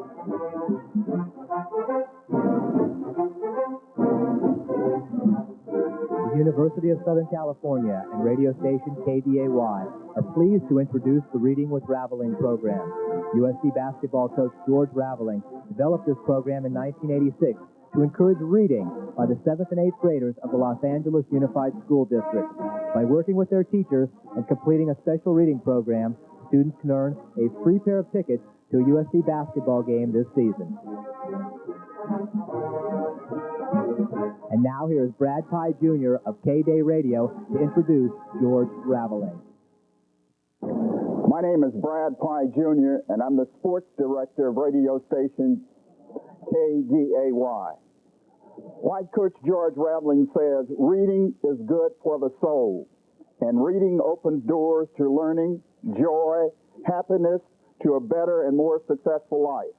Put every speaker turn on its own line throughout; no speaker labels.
The University of Southern California and radio station KDAY are pleased to introduce the Reading with Raveling program. USC basketball coach George Raveling developed this program in 1986 to encourage reading by the 7th and 8th graders of the Los Angeles Unified School District. By working with their teachers and completing a special reading program, students can earn a free pair of tickets to a USC basketball game this season. And now here's Brad Pye Jr. of K-Day Radio to introduce George Raveling.
My name is Brad Pye Jr., and I'm the sports director of radio station KDAY. Like Coach George Raveling says, reading is good for the soul, and reading opens doors to learning, joy, happiness, to a better and more successful life.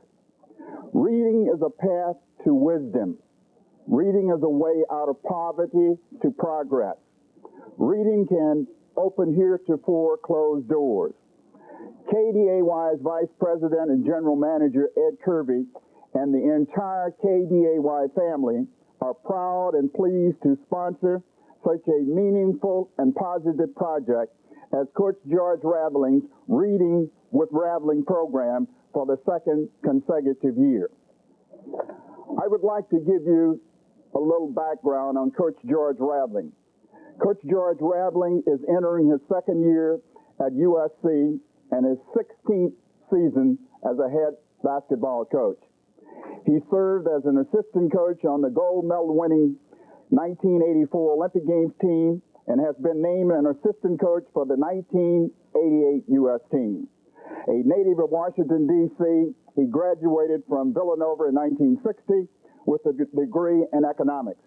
Reading is a path to wisdom. Reading is a way out of poverty to progress. Reading can open heretofore closed doors. KDAY's Vice President and General Manager Ed Kirby and the entire KDAY family are proud and pleased to sponsor such a meaningful and positive project as Coach George Raveling's Reading with Raveling program for the second consecutive year. I would like to give you a little background on Coach George Raveling. Coach George Raveling is entering his second year at USC and his 16th season as a head basketball coach. He served as an assistant coach on the gold medal winning 1984 Olympic Games team and has been named an assistant coach for the 1988 U.S. team. A native of Washington, D.C., he graduated from Villanova in 1960 with a degree in economics.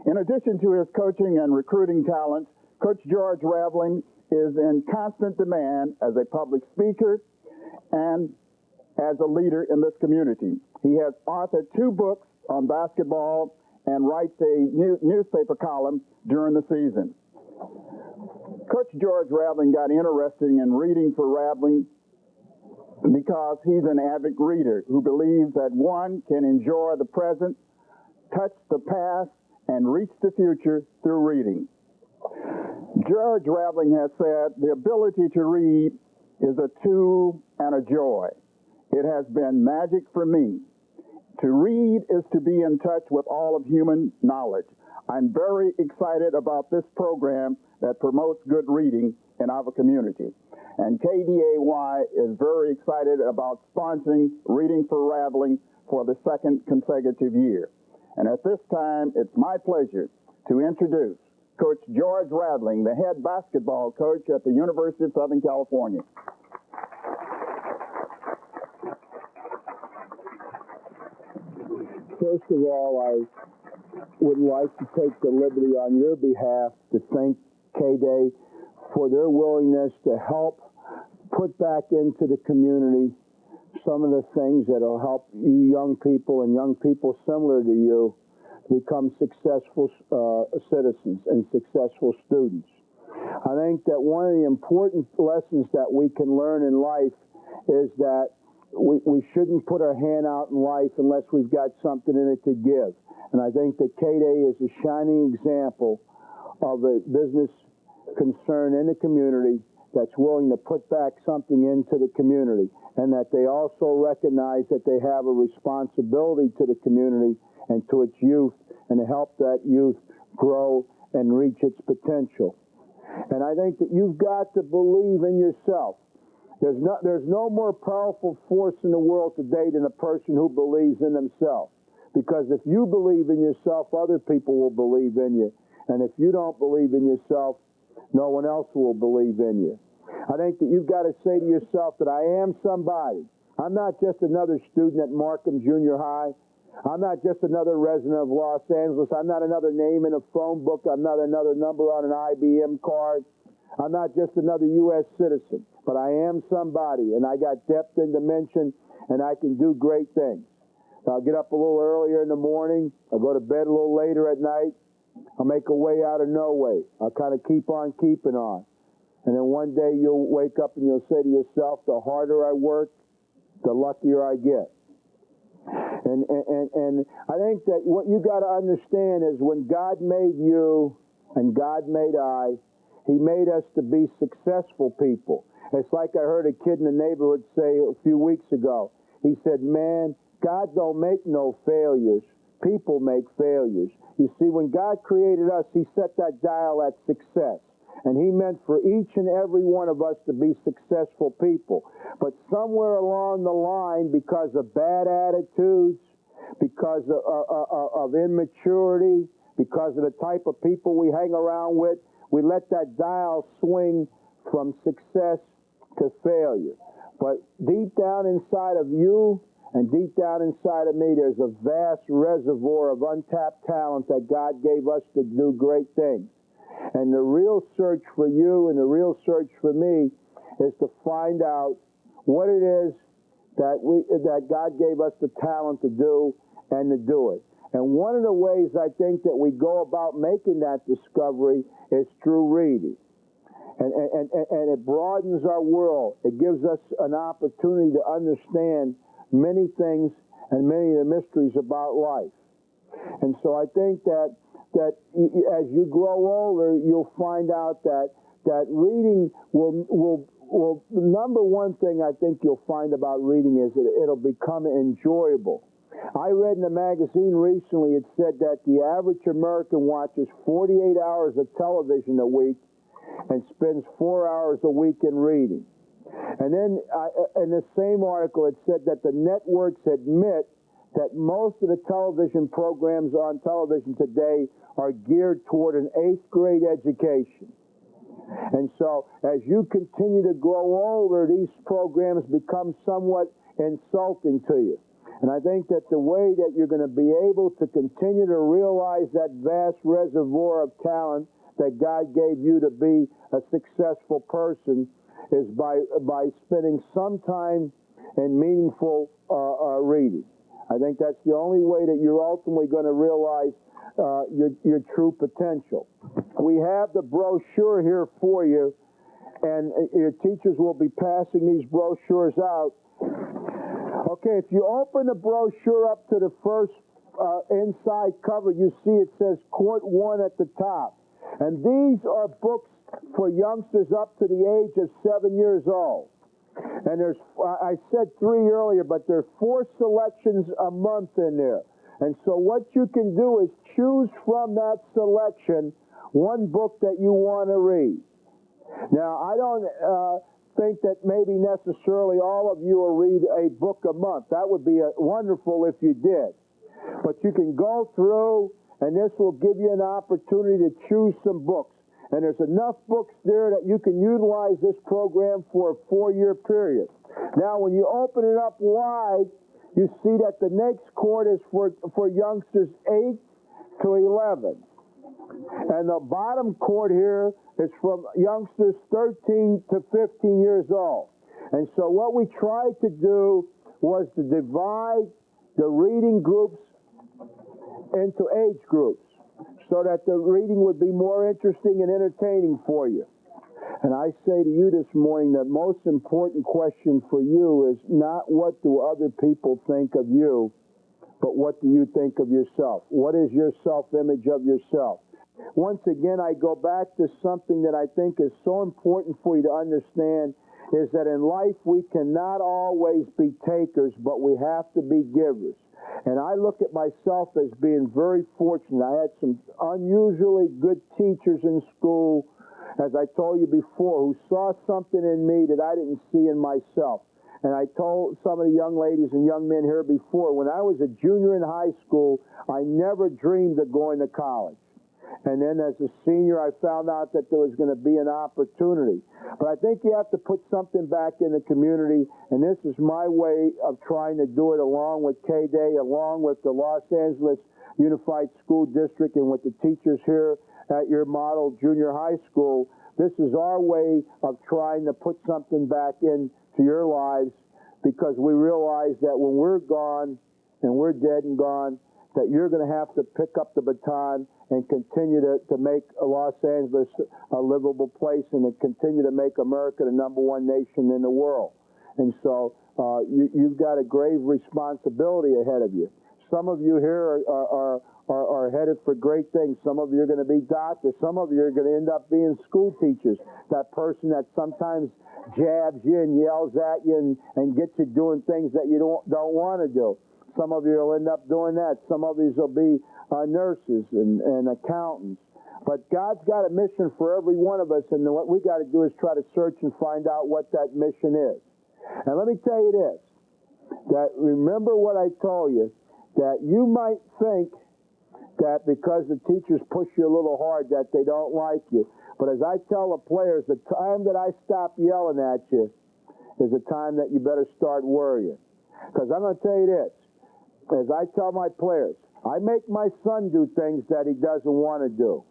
In addition to his coaching and recruiting talents, Coach George Raveling is in constant demand as a public speaker and as a leader in this community. He has authored 2 books on basketball and writes a newspaper column during the season. Coach George Raveling got interested in reading for Raveling because he's an avid reader who believes that one can enjoy the present, touch the past, and reach the future through reading. George Raveling has said, the ability to read is a tool and a joy. It has been magic for me. To read is to be in touch with all of human knowledge. I'm very excited about this program that promotes good reading in our community. And KDAY is very excited about sponsoring Reading for Raveling for the second consecutive year. And at this time, it's my pleasure to introduce Coach George Raveling, the head basketball coach at the University of Southern California.
First of all, I would like to take the liberty on your behalf to thank K-Day for their willingness to help put back into the community some of the things that will help you young people and young people similar to you become successful citizens and successful students. I think that one of the important lessons that we can learn in life is that we shouldn't put our hand out in life unless we've got something in it to give. And I think that K-Day is a shining example of a business concern in the community that's willing to put back something into the community, and that they also recognize that they have a responsibility to the community and to its youth, and to help that youth grow and reach its potential. And I think that you've got to believe in yourself. There's no more powerful force in the world today than a person who believes in themselves. Because if you believe in yourself, other people will believe in you. And if you don't believe in yourself, no one else will believe in you. I think that you've got to say to yourself that I am somebody. I'm not just another student at Markham Junior High. I'm not just another resident of Los Angeles. I'm not another name in a phone book. I'm not another number on an IBM card. I'm not just another U.S. citizen. But I am somebody, and I got depth and dimension, and I can do great things. I'll get up a little earlier in the morning. I'll go to bed a little later at night. I'll make a way out of no way. I'll kind of keep on keeping on. And then one day you'll wake up and you'll say to yourself, the harder I work, the luckier I get. And I think that what you got to understand is when God made you and God made I, He made us to be successful people. It's like I heard a kid in the neighborhood say a few weeks ago. He said, man, God don't make no failures. People make failures. You see, when God created us, He set that dial at success. And He meant for each and every one of us to be successful people. But somewhere along the line, because of bad attitudes, because of immaturity, because of the type of people we hang around with, we let that dial swing from success to failure. But deep down inside of you and deep down inside of me, there's a vast reservoir of untapped talent that God gave us to do great things. And the real search for you and the real search for me is to find out what it is that God gave us the talent to do and to do it. And one of the ways I think that we go about making that discovery is through reading. And it broadens our world. It gives us an opportunity to understand many things and many of the mysteries about life. And so I think that as you grow older, you'll find out that reading will the number one thing I think you'll find about reading is that it'll become enjoyable. I read in a magazine recently, it said that the average American watches 48 hours of television a week and spends 4 hours a week in reading. And then in the same article, it said that the networks admit that most of the television programs on television today are geared toward an 8th grade education. And so as you continue to grow older, these programs become somewhat insulting to you. And I think that the way that you're going to be able to continue to realize that vast reservoir of talent that God gave you to be a successful person is by spending some time in meaningful reading. I think that's the only way that you're ultimately going to realize your true potential. We have the brochure here for you, and your teachers will be passing these brochures out. Okay, if you open the brochure up to the first inside cover, you see it says Court 1 at the top. And these are books for youngsters up to the age of 7 years old. And there's, I said 3 earlier, but there are 4 selections a month in there. And so what you can do is choose from that selection one book that you want to read. Now, I don't think that maybe necessarily all of you will read a book a month. That would be wonderful if you did. But you can go through, and this will give you an opportunity to choose some books. And there's enough books there that you can utilize this program for a 4-year period. Now, when you open it up wide, you see that the next court is for youngsters 8 to 11. And the bottom court here is from youngsters 13 to 15 years old. And so what we tried to do was to divide the reading groups into age groups so that the reading would be more interesting and entertaining for you. And I say to you this morning, the most important question for you is not what do other people think of you, but what do you think of yourself? What is your self-image of yourself? Once again, I go back to something that I think is so important for you to understand, is that in life we cannot always be takers, but we have to be givers. And I look at myself as being very fortunate. I had some unusually good teachers in school, as I told you before, who saw something in me that I didn't see in myself. And I told some of the young ladies and young men here before, when I was a junior in high school, I never dreamed of going to college. And then as a senior, I found out that there was going to be an opportunity. But I think you have to put something back in the community, and this is my way of trying to do it along with K-Day, along with the Los Angeles Unified School District, and with the teachers here at your model junior high school. This is our way of trying to put something back into your lives, because we realize that when we're gone and we're dead and gone, that you're going to have to pick up the baton and continue to make Los Angeles a livable place and to continue to make America the #1 nation in the world. And so you've got a grave responsibility ahead of you. Some of you here are headed for great things. Some of you are going to be doctors. Some of you are going to end up being school teachers. That person that sometimes jabs you and yells at you and gets you doing things that you don't want to do. Some of you will end up doing that. Some of you will be nurses and accountants. But God's got a mission for every one of us, and what we got to do is try to search and find out what that mission is. And let me tell you this, that remember what I told you, that you might think that because the teachers push you a little hard that they don't like you. But as I tell the players, the time that I stop yelling at you is the time that you better start worrying. Because I'm going to tell you this, as I tell my players, I make my son do things that he doesn't want to do.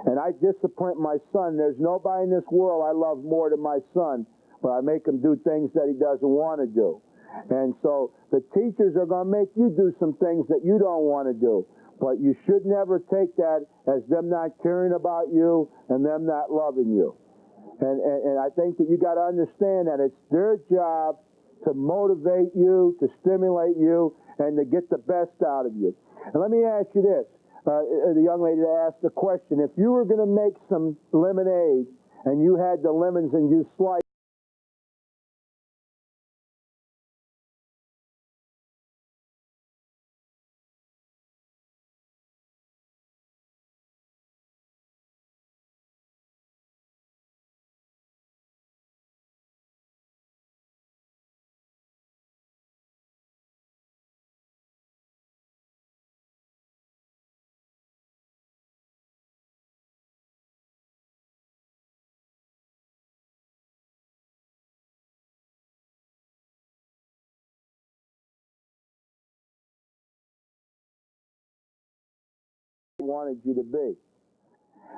And I disappoint my son. There's nobody in this world I love more than my son, but I make him do things that he doesn't want to do. And so the teachers are going to make you do some things that you don't want to do. But you should never take that as them not caring about you and them not loving you. And I think that you got to understand that it's their job to motivate you, to stimulate you, and to get the best out of you. And let me ask you this. The young lady that asked the question, if you were going to make some lemonade and you had the lemons and you sliced wanted you to be.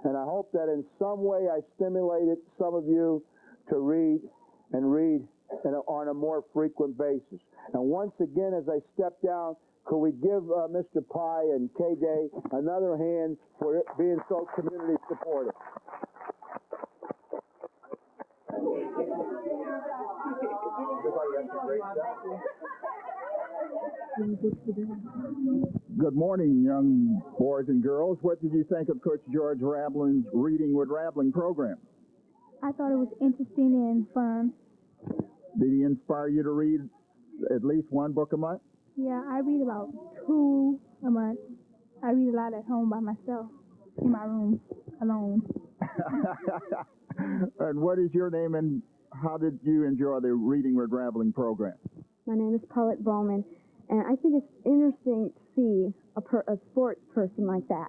And I hope that in some way I stimulated some of you to read on a more frequent basis. And once again, as I step down, could we give Mr. Pye and K-Day another hand for being so community supportive?
Good morning, young boys and girls. What did you think of Coach George Raveling's Reading with Raveling program?
I thought it was interesting and fun.
Did he inspire you to read at least one book a month?
Yeah, I read about 2 a month. I read a lot at home by myself, in my room, alone.
And what is your name, and how did you enjoy the Reading with Raveling program?
My name is Paulette Bowman, and I think it's interesting to see a sports person like that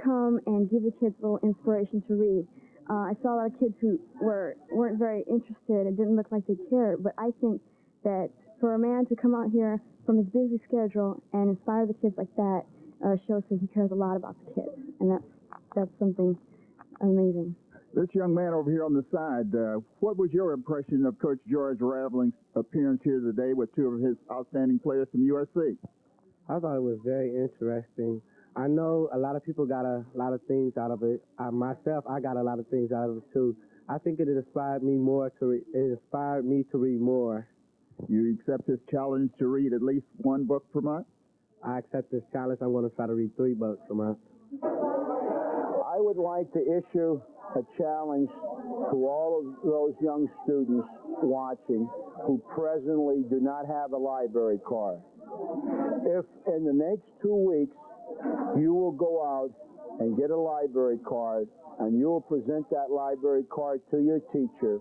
come and give the kids a little inspiration to read. I saw a lot of kids who weren't very interested and didn't look like they cared, but I think that for a man to come out here from his busy schedule and inspire the kids like that shows that he cares a lot about the kids, and that's something amazing.
This young man over here on the side, what was your impression of Coach George Raveling's appearance here today with 2 of his outstanding players from USC?
I thought it was very interesting. I know a lot of people got a lot of things out of it. Myself, I got a lot of things out of it too. I think it inspired me to read more.
You accept his challenge to read at least one book per month?
I accept this challenge. I'm going to try to read 3 books a month.
I would like to issue a challenge to all of those young students watching who presently do not have a library card. If in the next 2 weeks you will go out and get a library card and you will present that library card to your teacher,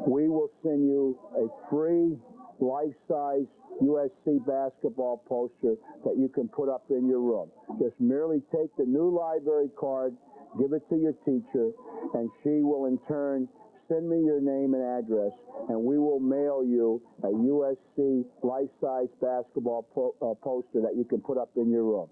we will send you a free life-size USC basketball poster that you can put up in your room. Just merely take the new library card, give it to your teacher, and she will in turn send me your name and address, and we will mail you a USC life-size basketball poster that you can put up in your room.